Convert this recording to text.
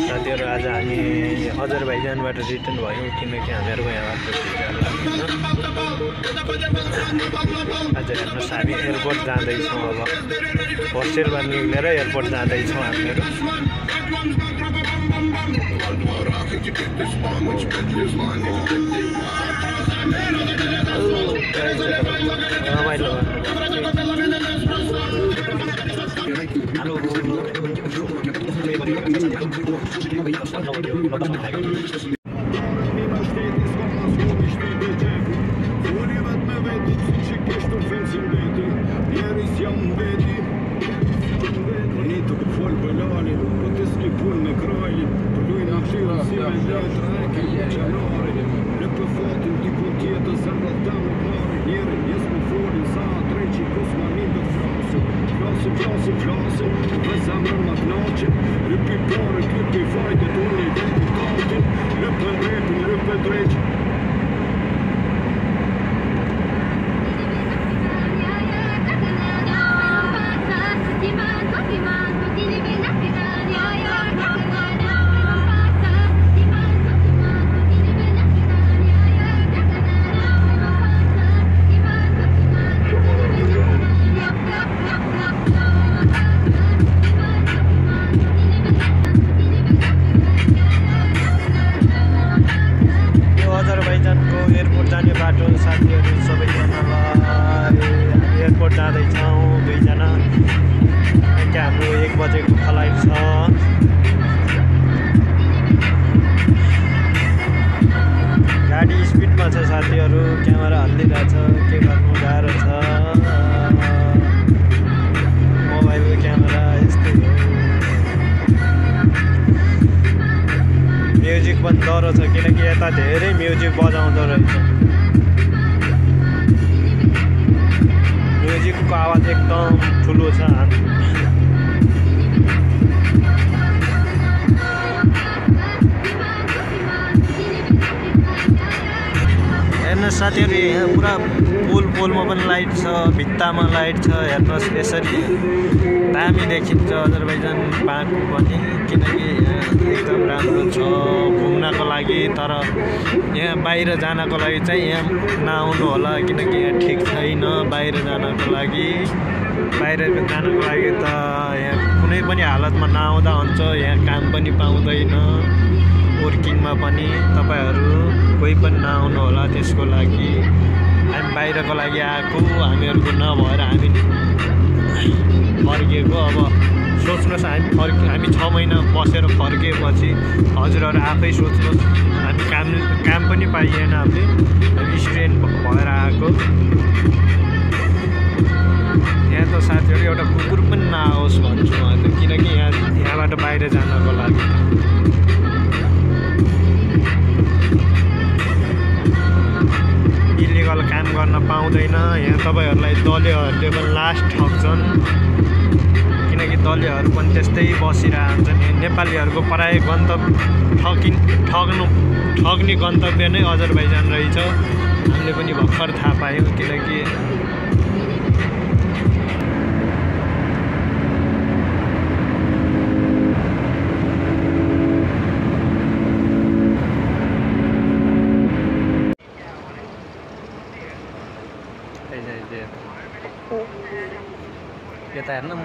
साथीहरु आज हामी अजरबैजानबाट रिटर्न भयौं किनकि हामीहरुको यहाँबाट भिजा लाग्दैन। आज हेर्नुस् हामी एयरपोर्ट जाँदैछौँ। अब होस्टेलबाट निक्लेर एयरपोर्ट जाँदैछौँ हामीहरु। रमाइलो एयरपोर्ट जाने बाटो साथीहरु सबैजनालाई एयरपोर्ट जाँदैछौँ। दुईजना के हाम्रो 1 बजेको फ्लाइट छ। गाडी स्पिडमा छ साथीहरु, क्यामेरा हल्लिरहेछ, के गर्नु गाह्रो छ। मोबाइलको क्यामेरा यस्तै हो। म्युजिक पनि डह्रो छ किनकि यता धेरै म्युजिक बजाउँदो रहेछ। म्युजिकको आवाज एकदम ठुलो छ। हेर्नुहोस् साथीहरु, यहाँ पुरा पोलमा पनि लाइट छ, भित्तामा लाइट छ। हेर्नुहोस् यसरी दामी देखिन्छ अजरबैजान पार्क पनि, किनकि एकदम राम्रो छ घुम्नको लागि। तर यहाँ बाहिर जानको लागि चाहिँ यहाँ नआउनु होला किनकि यहाँ ठिक छैन बाहिर जानको लागि। बाहिर जानको लागि त यहाँ कुनै पनि हालतमा नआउँदा हुन्छ। यहाँ काम पनि पाउँदैन, वर्किङमा पनि तपाईहरु कोही पनि नआउनु होला त्यसको लागि। हामी बाहिरको लागि आएको, हामीहरुको नभएर हामी फर्केको। अब सोच्नुहोस् हामी 6 महिना बसेर फर्केपछि हजुरहरु आफै सोच्नुहोस्, हामी काम पनि पाइएन। हामी स्टुडेन्ट भएर आएको। यहाँ त साथीहरु एउटा कुकुर पनि नआओस् भन्छु म त, किनकि यहाँबाट बाहिर जानको लागि इलिगल काम गर्न पाउँदैन। यहाँ तपाईहरुलाई दलीयहरुले पनि लास्ट ठग्छन् किनकि दलीयहरु पनि त्यस्तै बसिरहन्छन्। नेपालीहरुको प्राय ठग्ने गन्तव्य नै अजरबैजान रहेछ। हामीले पनि भर्खर थाहा पायौं किनकि यता हेर्न म